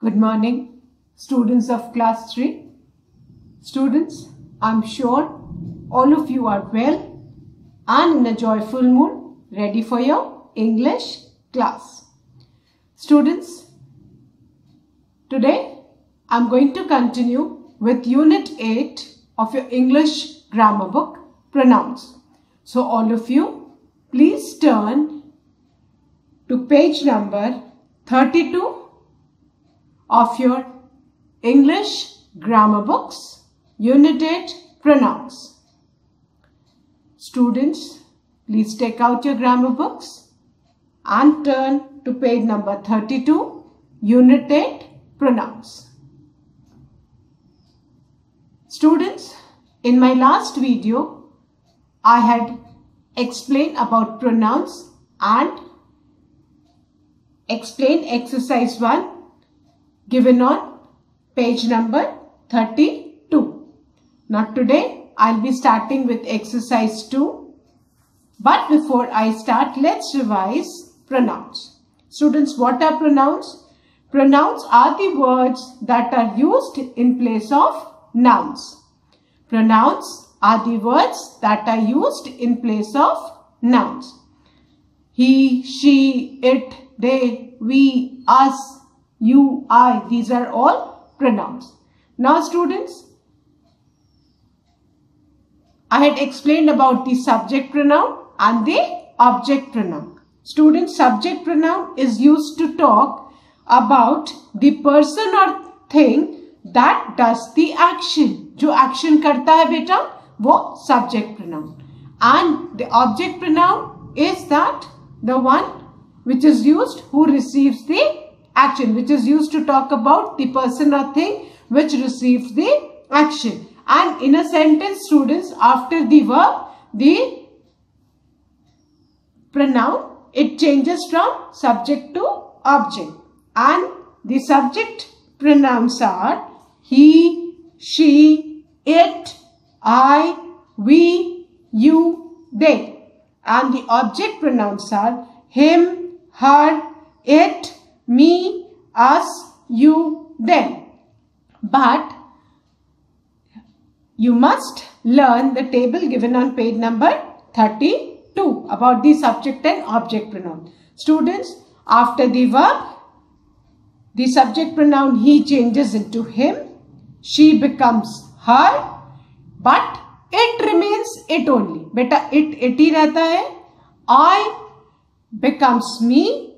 Good morning, students of class 3. Students, I'm sure all of you are well and in a joyful mood, ready for your English class. Students, today I'm going to continue with Unit 8 of your English grammar book, Pronouns. So all of you, please turn to page number 32 of your English grammar books, Unit 8, Pronouns. Students, please take out your grammar books and turn to page number 32, Unit 8, Pronouns. Students, in my last video, I had explained about pronouns and explained exercise 1 given on page number 32. Now today I'll be starting with exercise 2. But before I start, let's revise pronouns. Students, what are pronouns? Pronouns are the words that are used in place of nouns. Pronouns are the words that are used in place of nouns. He, she, it, they, we, us, you, I, these are all pronouns. Now students, I had explained about the subject pronoun and the object pronoun. Students, subject pronoun is used to talk about the person or thing that does the action. जो action करता है बेटा, वो subject pronoun. And the object pronoun is that the one which is used who receives the action, which is used to talk about the person or thing which receives the action. And in a sentence, students, after the verb, the pronoun, it changes from subject to object. And the subject pronouns are he, she, it, I, we, you, they. And the object pronouns are him, her, it, me, us, you, them. But you must learn the table given on page number 32 about the subject and object pronoun. Students, after the verb, the subject pronoun he changes into him, she becomes her, but it remains it only. Beta, it ही रहता है. I becomes me,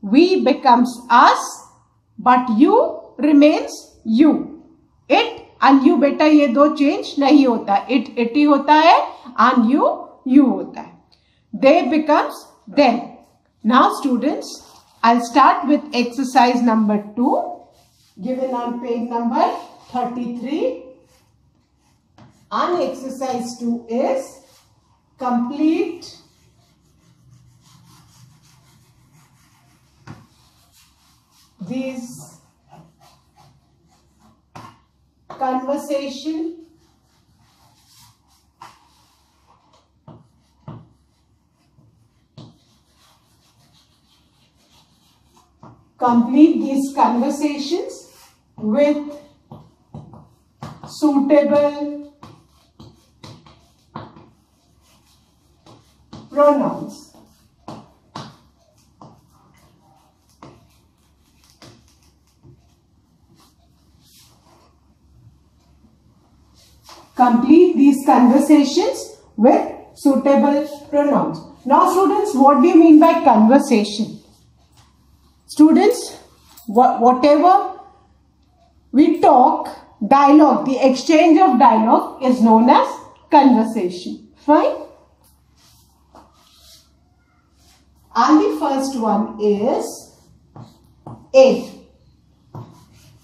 we becomes us, but you remains you. It and you बेटा ये दो change नहीं होता. It ही होता है and you होता है. They becomes them. Now students, I'll start with exercise number 2 given on page number 33. And exercise 2 is complete these conversation with suitable pronouns. Complete these conversations with suitable pronouns. Now students, what do you mean by conversation? Students, whatever we talk, dialogue, the exchange of dialogue is known as conversation. Fine? And the first one is A.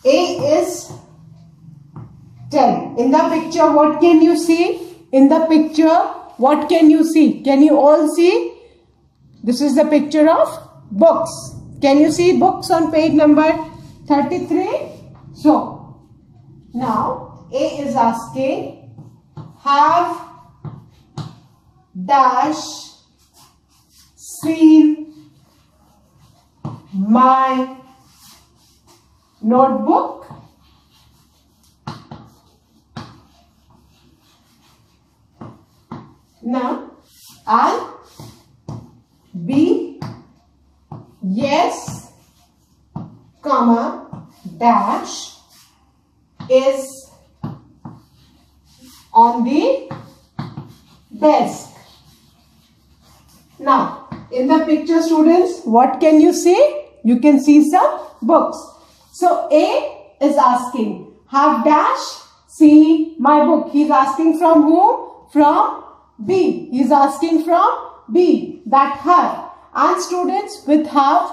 A is tell. In the picture, what can you see? In the picture, what can you see? Can you all see? This is the picture of books. Can you see books on page number 33? So, now A is asking, have dash seen my notebook. Now, I'll be yes, comma, dash is on the desk. Now, in the picture, students, what can you see? You can see some books. So, A is asking, have dash see my book. He is asking from whom? From B. He is asking from B, that have. And students, with have,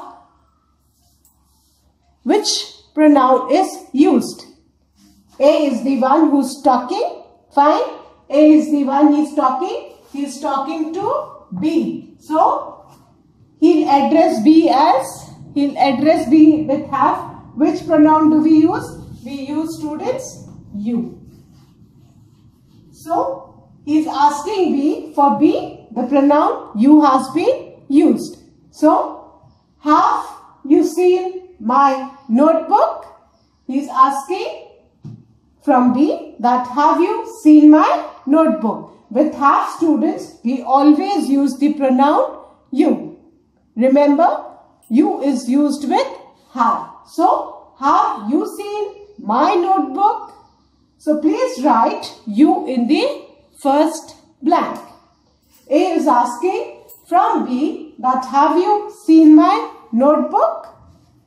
which pronoun is used? A is the one who's talking. Fine. A is the one he's talking. He's talking to B. So, he'll address B with have. Which pronoun do we use? We use, students, you. So, he's asking B. For B, the pronoun you has been used. So, have you seen my notebook? He's asking from B that have you seen my notebook? With have, students, we always use the pronoun you. Remember, you is used with have. So, have you seen my notebook? So, please write you in the first blank. A is asking from B that have you seen my notebook?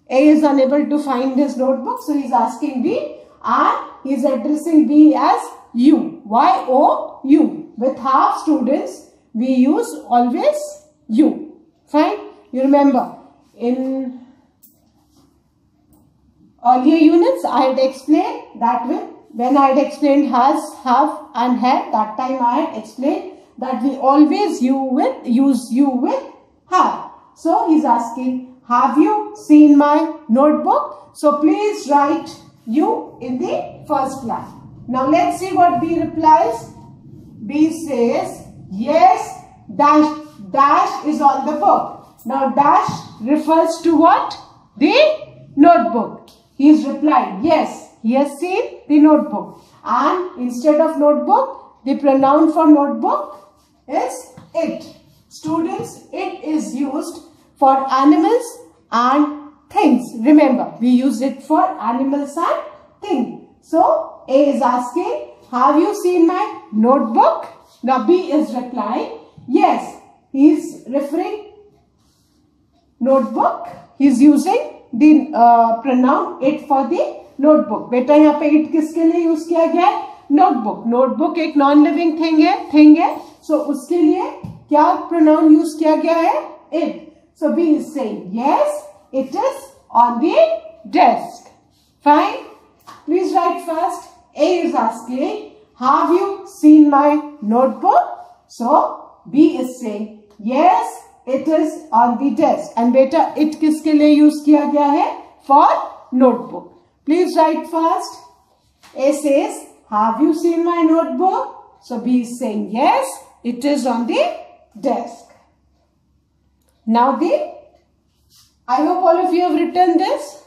A is unable to find his notebook, so he is asking B and he is addressing B as you. Y-O-U. With have, students, we use always you. Fine? You remember, in earlier units, I had explained that when I had explained has, have and had, that time I had explained that we always use you with have. So, he is asking, have you seen my notebook? So, please write you in the first line. Now, let's see what B replies. B says, yes, dash is on the book. Now, dash refers to what? The notebook. He is replied, yes, he has seen the notebook. And instead of notebook, the pronoun for notebook is it. Students, it is used for animals and things. Remember, we use it for animals and things. So, A is asking, have you seen my notebook? Now, B is replying, yes. He is referring notebook. He is using the pronoun it for the notebook. बेटा यहाँ पे it किसके लिए use किया गया है? Notebook. Notebook एक non living thing है. So, उसके लिए क्या pronoun यूज किया गया है? It. So, B is saying, yes, it is on the desk. Fine. Please write first. A is asking, have you seen my notebook? So, B is saying, yes, it is on the desk. And beta, it किसके लिए use किया गया है? For notebook. Please write first. A says, have you seen my notebook? So, B is saying, yes, it is on the desk. Now, I hope all of you have written this.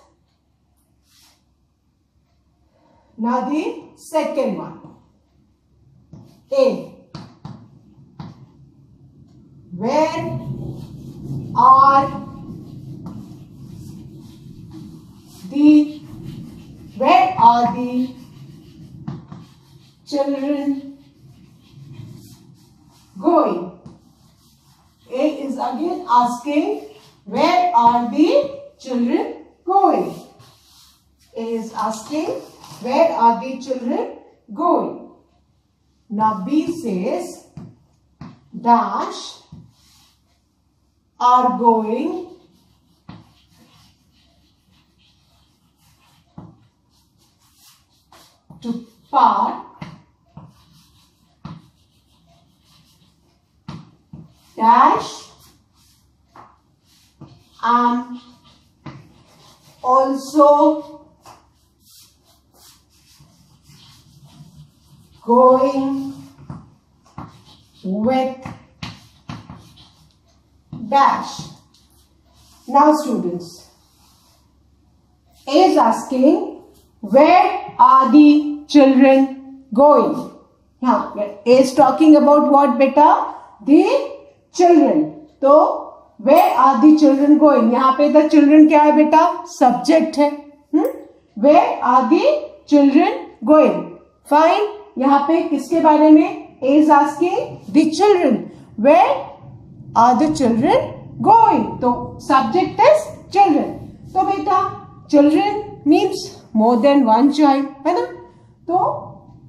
Now, the second one. A. Where are the children going? A is again asking, where are the children going? A is asking, where are the children going? Now, B says, dash are going to park dash am also going with dash. Now, students, A is asking, where are the children going? Yeah, A is talking about what beta? The children. So, where are the children going? यहाँ पे the children क्या है बेटा? Subject है. Where are the children going? Fine. यहाँ पे किसके बारे में? A is asking the children. Where are the children going? तो subject is children. तो बेटा children means more than one child, है ना? तो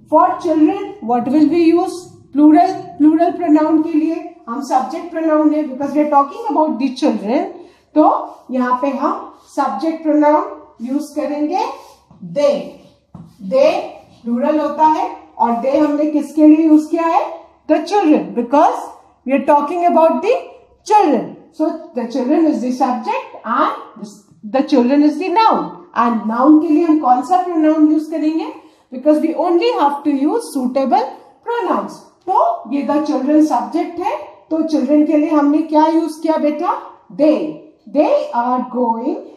for children what will we use? Plural pronoun के लिए हम subject pronoun है because we are talking about the children. तो यहाँ पे हम subject pronoun use करेंगे they. They plural होता है और they हमने किसके लिए use किया है? The children, because we are talking about the children. So the children is the subject and the children is the noun. And noun के लिए हम कौन सा pronoun use करेंगे? Because we only have to use suitable pronouns. तो ये the children subject है. तो children के लिए हमने क्या use किया बेटा? They. They are going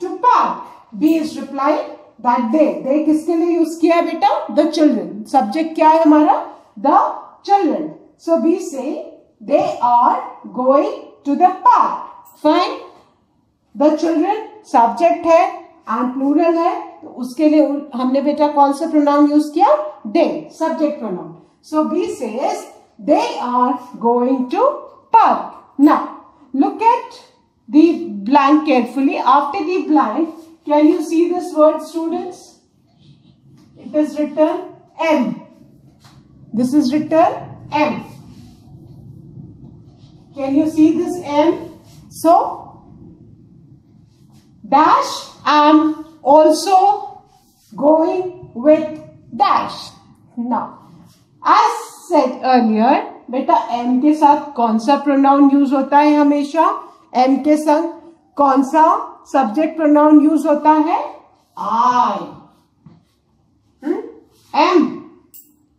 to park. B is replying that they. They किसके लिए use किया बेटा? The children. Subject क्या है हमारा? The children. So B say they are going to the park. Fine. The children subject है and plural है, तो उसके लिए हमने बेटा कौन सा pronoun use किया? They. Subject pronoun. So B says they are going to park. Now look at the blank carefully. After the blank, can you see this word, students? It is written M. This is written M. Can you see this M? So, dash am also going with dash. Now, as said earlier, बेटा M के साथ कौन सा pronoun use होता है हमेशा? M के संग कौन सा subject pronoun use होता है? I. M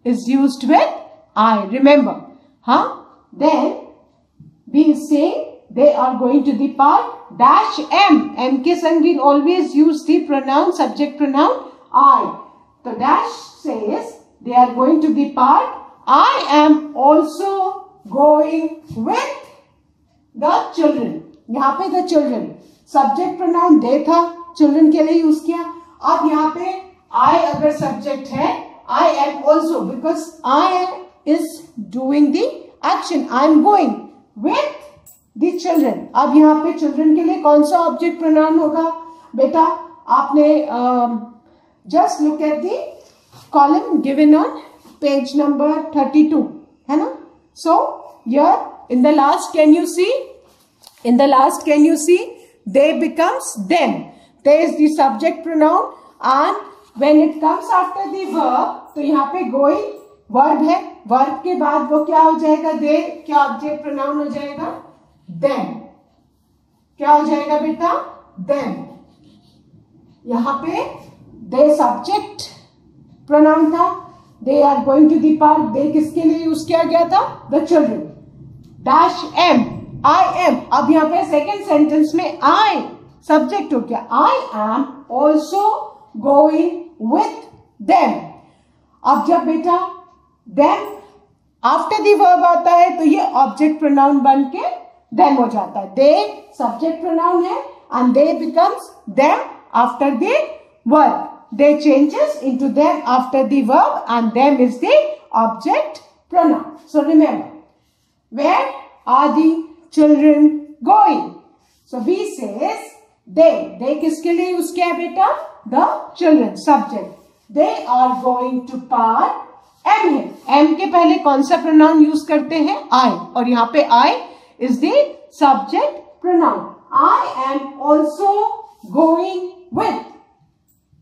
is used with I. Remember, huh? Then we say they are going to the park. Dash M. M के संग we always use the pronoun, subject pronoun I. So dash says they are going to the park. I am also going with the children. यहाँ पे the children. Subject pronoun they था, children के लिए use किया. अब यहाँ पे I अगर subject है, I am also, because I is doing the action. I am going with the children. अब यहाँ पे children के लिए कौन सा object pronoun होगा? बेटा आपने just look at the column given on page number 32, है ना? So here in the last, can you see? In the last, can you see? They becomes them. They is the subject pronoun, and when it comes after the verb, तो यहाँ पे going verb है. Verb के बाद वो क्या हो जाएगा? They क्या object pronoun हो जाएगा? Them. क्या हो जाएगा बेटा? Them. यहाँ पे they subject pronoun था. They are going to the park. They किसके लिए यूज किया गया था? The children. Dash M. I am. अब यहाँ पे second sentence में I subject हो गया. I am also going with them. अब जब बेटा them after the verb आता है तो ये object pronoun बन के them हो जाता है. They subject pronoun है and they becomes them after the verb. They changes into them after the verb and them is the object pronoun. So remember, where are the children going? So B says they. They किसके लिए use किया बेटा? The children, subject. They are going to park. M है. M के पहले कौन सा pronoun use करते हैं? I. और यहाँ पे I is the subject pronoun. I am also going with.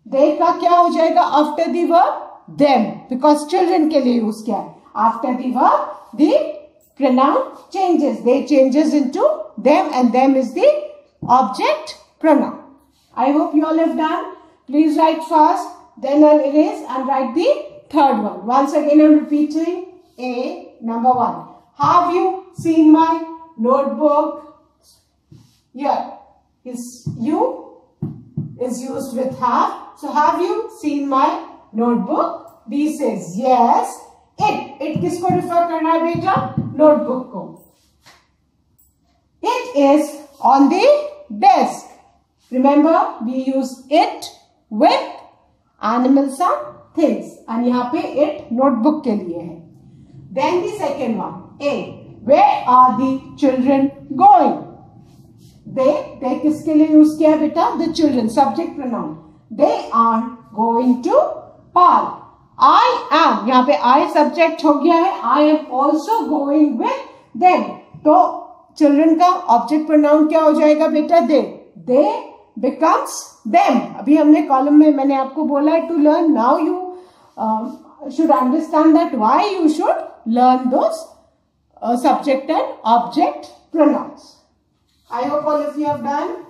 They का क्या हो जाएगा after the verb? Them. Because children के लिए use किया है. After the verb, the pronoun changes. They changes into them and them is the object pronoun. I hope you all have done. Please write fast. Then I'll erase and write the third one. Once again I'm repeating. A, number 1. Have you seen my notebook? Here is you is used with have. So have you seen my notebook? B says yes. It किसको refer करना है बेटा? Notebook को. It is on the desk. Remember, we use it with animals and things. And यहाँ पे it notebook के लिए है. Then the second one. A. Where are the children going? They किसके लिए यूज किया बेटा? The children, subject pronoun. They are going to park. I am, यहाँ पे I subject हो गया है. I am also going with them. तो children का object pronoun क्या हो जाएगा बेटा? They becomes them. अभी हमने कॉलम में मैंने आपको बोला है to learn. Now you should understand that why you should learn those subject and object pronouns. I hope all of you have done.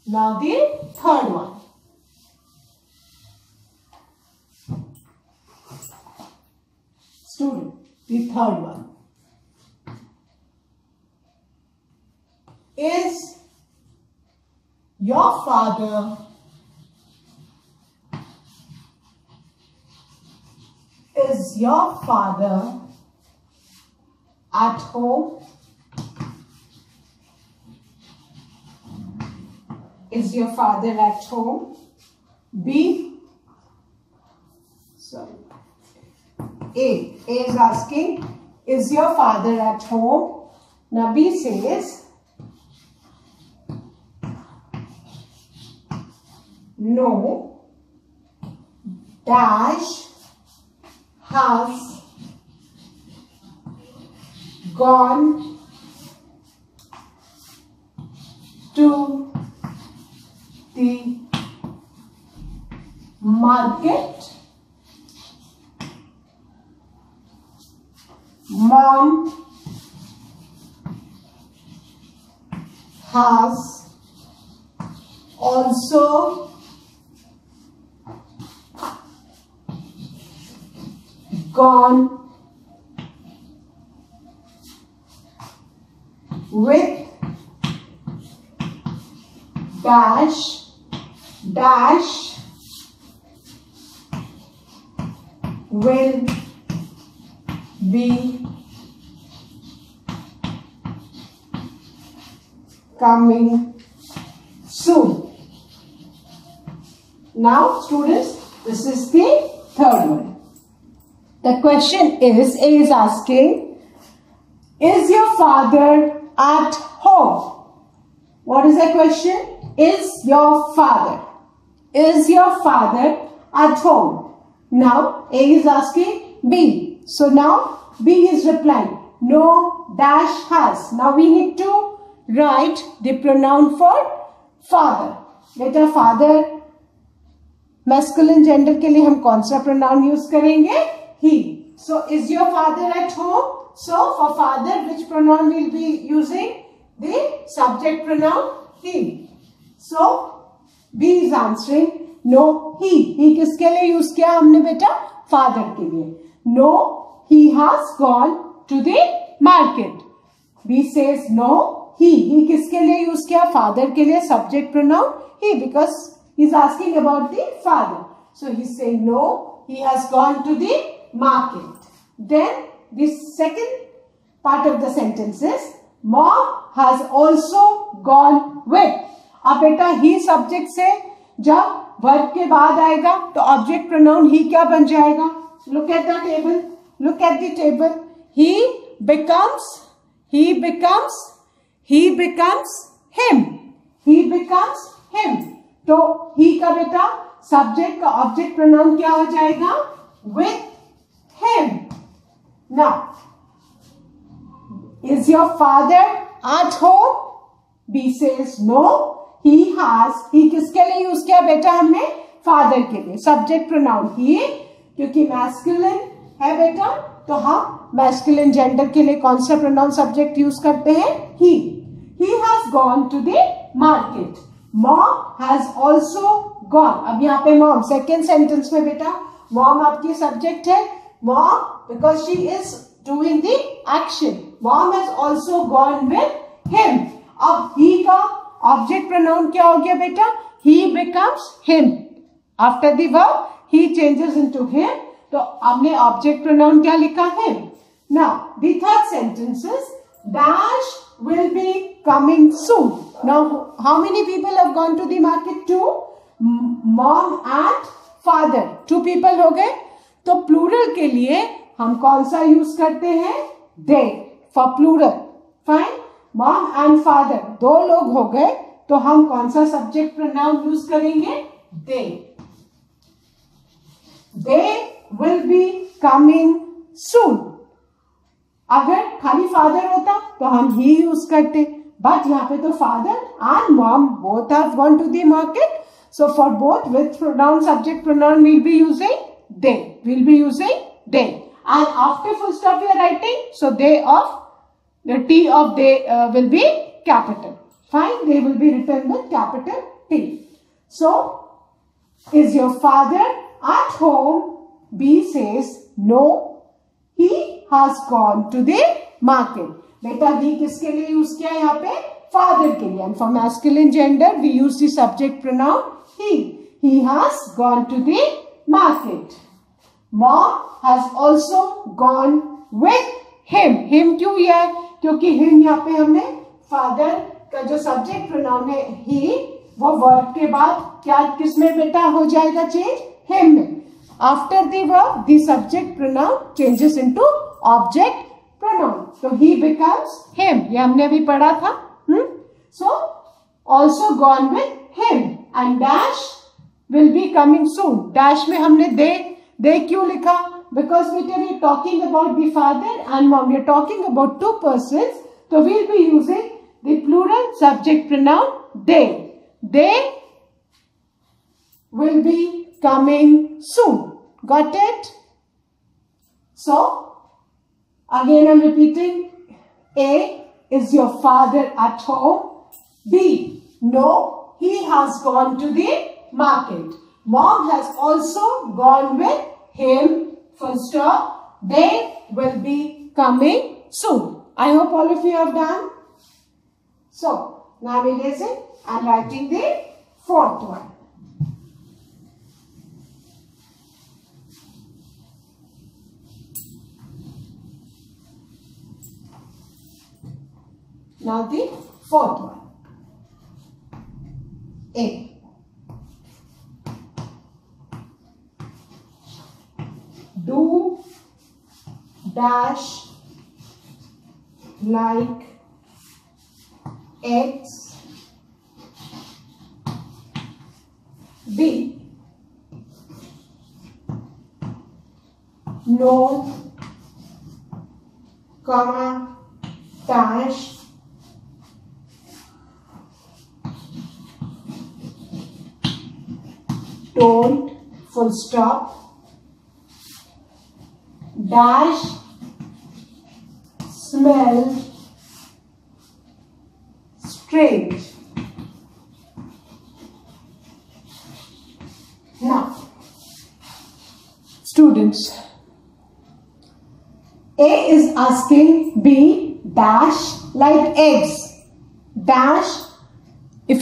Now the third one. Student, the third one is your father at home? Is your father at home? B. Sorry. A is asking, is your father at home? Now B says, no, dash has gone to the market. Mom has also gone with dash will be coming soon. Now students, this is the third one. The question is, A is asking, is your father at home? What is the question? Is your father at home? Now A is asking B. So now B is replying, no, dash has. Now we need to write the pronoun for father. Beta father masculine gender के लिए हम कौन सा pronoun use करेंगे? He. So is your father at home? So for father, which pronoun will be using? The subject pronoun he. So B is answering no, he. He किसके लिए use किया हमने बेटा? Father के लिए. No, he has gone to the market. B says no, he. He किसके लिए use किया? Father के लिए subject pronoun he, because he is asking about the father. So he is saying no, he has gone to the market. Then the second part of the sentence is mom has also gone with. अब बेटा he subject से जब verb के बाद आएगा तो object pronoun he क्या बन जाएगा? Look at the table. Look at the table. He becomes him. He becomes him. तो he का बेटा subject का object pronoun क्या हो जाएगा? With him. Now, is your father at home? B says no. He has. He किसके लिए use किया बेटा हमने? Father के लिए. Subject pronoun he, क्योंकि masculine है बेटा, तो हम masculine gender के लिए कौन सा pronoun subject यूज करते हैं? He. He has gone to the market. Mom has also gone. अब यहाँ पे mom second sentence में बेटा mom आपकी subject है. Mom because she is doing the action. Mom has also gone with him. अब he का ऑब्जेक्ट प्रोनाउन क्या हो गया बेटा? He becomes him. After the verb, he changes into him. तो हमने ऑब्जेक्ट प्रोनाउन क्या लिखा? him. Now, the third sentence is Dash will be coming soon. Now, how many people have gone to the market? 2. Mom and father. 2 people हो गए. तो plural के लिए हम कौन सा यूज करते हैं? they for plural. Fine. Mom and father 2 लोग हो गए, तो हम कौन सा सब्जेक्ट प्रोनाउन यूज करेंगे? they. They will be coming soon. अगर खाली फादर होता तो हम ही यूज करते, बट यहाँ पे तो father and mom both have gone to the market, so for both with pronoun subject pronoun will be using they. We'll be using they. And after full stop we are writing, so they of the T of they will be capital. Fine, they will be written with capital T. So, is your father at home? B says no, he has gone to the market. बेटा he किसके लिए use किया यहाँ पे? Father के लिए. And for masculine gender we use the subject pronoun he. He has gone to the market. Mom has also gone with him. Him क्यों लिया है? क्योंकि him यहाँ पे हमने father का जो subject pronoun है he, वो verb के बाद क्या किसमें बेटा हो जाएगा चेंज? him में. After the verb, the subject pronoun changes into object pronoun. So he becomes him. ये हमने अभी पढ़ा था. So also gone with him. And dash will be coming soon. Dash में हमने they क्यों लिखा? Because we are talking about the father and mom. We are talking about 2 persons. So we will be using the plural subject pronoun they. They will be coming soon. Got it? So, again I am repeating. A, is your father at home? B, no, he has gone to the market. Mom has also gone with him. Full stop. They will be coming soon. I hope all of you have done. So, now I'm erasing and writing the 4th one. Now the 4th one. A. Do dash like X. B. No, comma, dash. Don't, full stop. Dash, smell strange. Now, students, A is asking B dash like eggs. Dash, if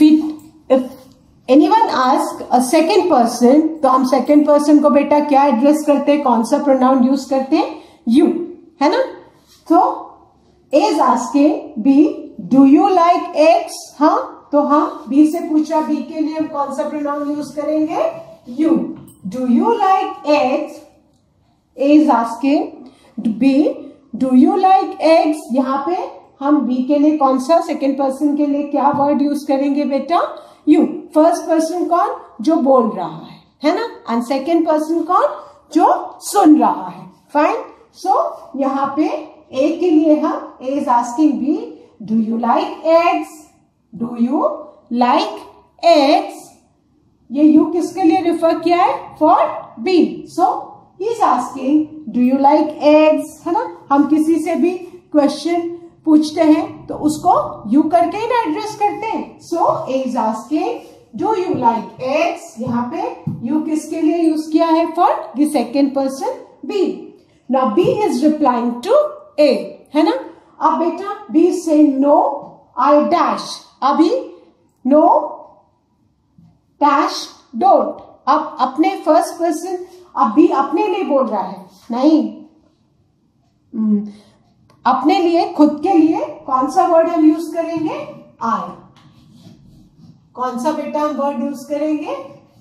anyone ask a second person, तो हम second person को बेटा क्या address करते हैं, कौन सा pronoun use करते हैं? You, है ना? तो A is asking B, do you like eggs? हाँ, तो हाँ, B से पूछा, B के लिए हम कौन सा प्रोनाउन यूज करेंगे? You. Do you like eggs? A is asking B, do you like eggs? यहाँ पे हम B के लिए कौन सा सेकेंड पर्सन के लिए क्या वर्ड यूज करेंगे बेटा? You. फर्स्ट पर्सन कौन? जो बोल रहा है ना? एंड सेकेंड पर्सन कौन? जो सुन रहा है. फाइन. सो यहाँ पे A के लिए हम A is asking B, do you like eggs? Do you like eggs? ये you किसके लिए रिफर किया है? For B. So he is asking, do you like eggs? है ना? हम किसी से भी क्वेश्चन पूछते हैं तो उसको you करके ही ना एड्रेस करते हैं. So A is asking, do you like eggs? यहाँ पे you किसके लिए यूज किया है? For the second person B. Now B is replying to A, है ना। अब बेटा बी से नो आई डैश, अभी नो डैश डोंट। अब अपने फर्स्ट पर्सन, अब बी अपने लिए बोल रहा है, नहीं अपने लिए, खुद के लिए कौन सा वर्ड हम यूज करेंगे, आई। कौन सा बेटा हम वर्ड यूज करेंगे,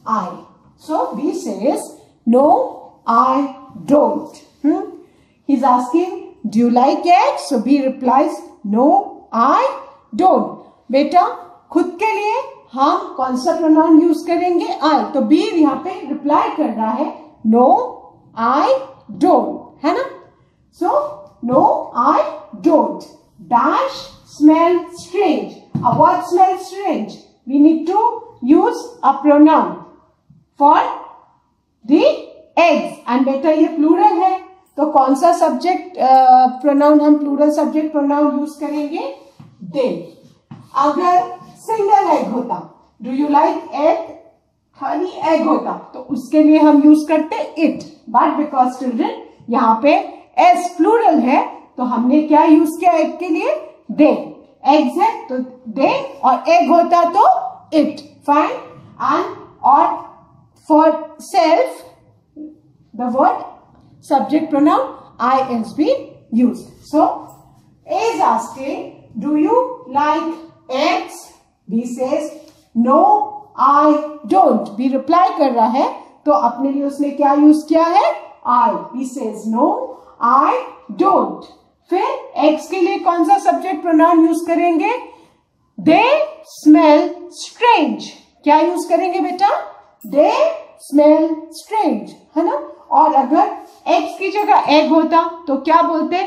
I. So B says no I don't. He is asking do you like eggs, so B replies no I don't. बेटा खुद के लिए हम कौन सा प्रोनाउन यूज करेंगे, आई। तो बी यहाँ पे रिप्लाई कर रहा है नो आई डोंट, है ना। So no I don't dash smell strange. What smells strange? We need to use a pronoun for the eggs. And बेटा ये प्लूरल है, तो कौन सा सब्जेक्ट प्रोनाउन हम प्लूरल सब्जेक्ट प्रोनाउन यूज करेंगे, दे। अगर सिंगल एग होता, डू यू लाइक एग, खाली एग होता, तो उसके लिए हम यूज करते इट। बट बिकॉज चिल्ड्रन यहाँ पे एस प्लूरल है, तो हमने क्या यूज किया एग के लिए, दे। एग्स है तो दे, और एग होता तो इट, फाइन। एंड और for self the word subject pronoun I is being used. So A is asking, do you like eggs? B says no I don't. B reply कर रहा है, तो अपने लिए उसने क्या यूज किया है, I. B says no I don't. फिर eggs के लिए कौन सा subject pronoun यूज करेंगे, they smell strange. क्या यूज करेंगे बेटा, they smell strange, है ना। और अगर एग्स की जगह एग होता तो क्या बोलते,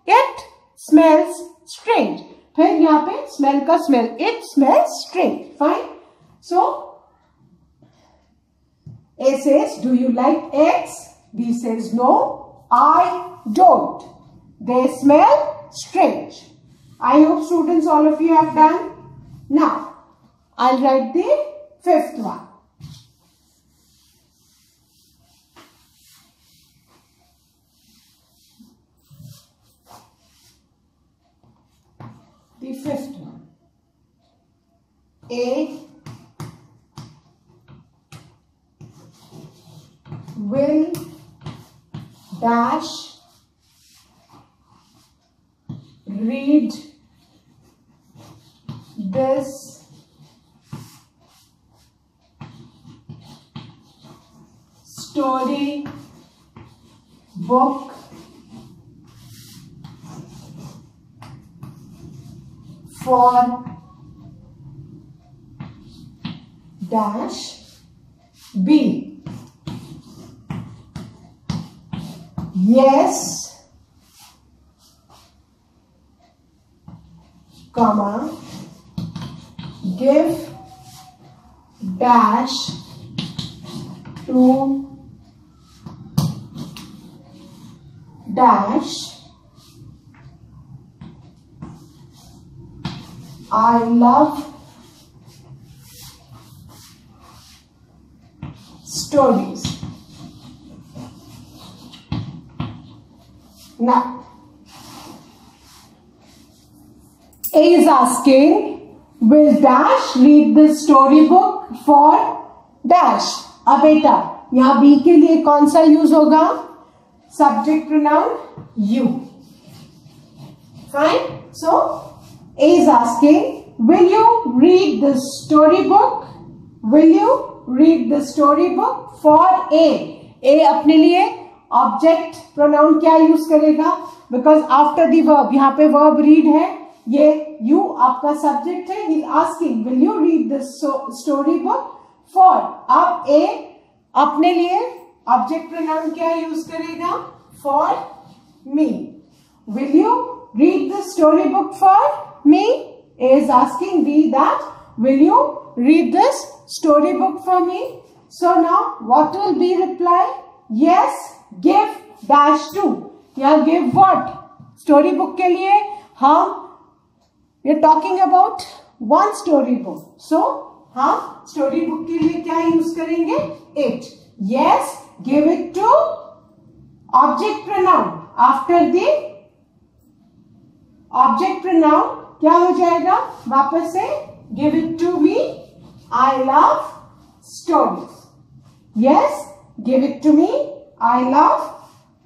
इट स्मेल्स स्ट्रेंज। फिर यहाँ पे स्मेल का smell, it smells strange, fine. So A says do you like eggs, B says no I don't, they smell strange. I hope students all of you have done. Now I write the fifth one. The fifth one. A will dash read this story book for dash B. Yes, comma, give dash to dash I love stories. Now, A is asking, will dash read the storybook for dash? अब बेटा यहाँ B के लिए कौन सा use होगा, subject pronoun you. Fine. So A is asking, will you read the storybook? Will you read the storybook for A? A अपने लिए ऑब्जेक्ट प्रोनाउन क्या यूज करेगा, बिकॉज आफ्टर द वर्ब, यहाँ पे वर्ब रीड है, ये you आपका subject है। ही is asking will you read the story book for. अब ए अपने लिए ऑब्जेक्ट प्रोनाउन क्या यूज करेगा, for me. Will you read the story book for me? A is asking B that will you read this storybook for me? So now what will be reply? Yes, give dash to. Yeah, give what? Storybook के लिए हम we are talking about one storybook. So हम storybook के लिए क्या use करेंगे, it. Yes, give it to object pronoun after the object pronoun क्या हो जाएगा? वापस से give it to me, I love stories. Yes, give it to me, I love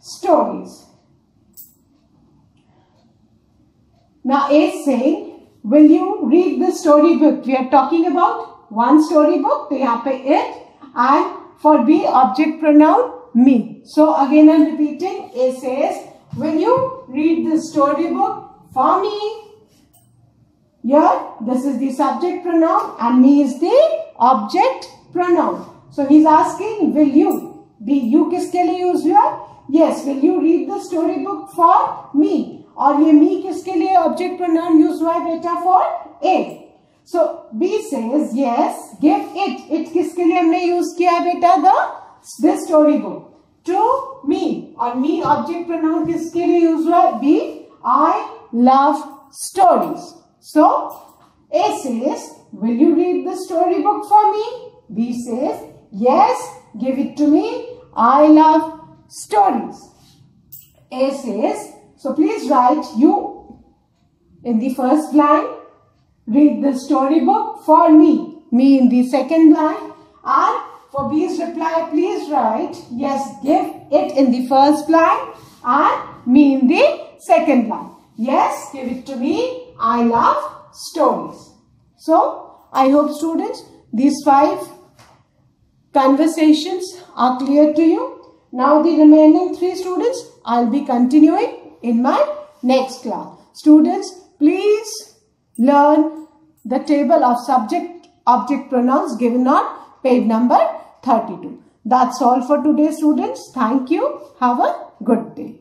stories. Now A is saying, will you read the storybook? We are talking about one storybook. तो यहाँ पे it, and for B object pronoun me. So again I'm repeating. A says, will you read the storybook for me? Here this is the subject pronoun and me is the object pronoun. So he's asking, will you? B you किसके लिए use हुआ? Yes, will you read the storybook for me? और ये me किसके लिए object pronoun use हुआ है बेटा? For A. So B says yes, give it. It किसके लिए हमने use किया है बेटा? This storybook to me. और me object pronoun किसके लिए use हुआ है? B. I love stories. So A says, will you read the storybook for me? B says yes, give it to me. I love stories. A says, so please write you in the first line, read the storybook for me. Me in the second line, and for B's reply, please write, yes, give it in the first line and me in the second line. Yes, give it to me. I love stories. So, I hope students, these 5 conversations are clear to you. Now the remaining 3 students, I'll be continuing in my next class. Students, please learn the table of subject-object pronouns given on page number 32. That's all for today, students. Thank you. Have a good day.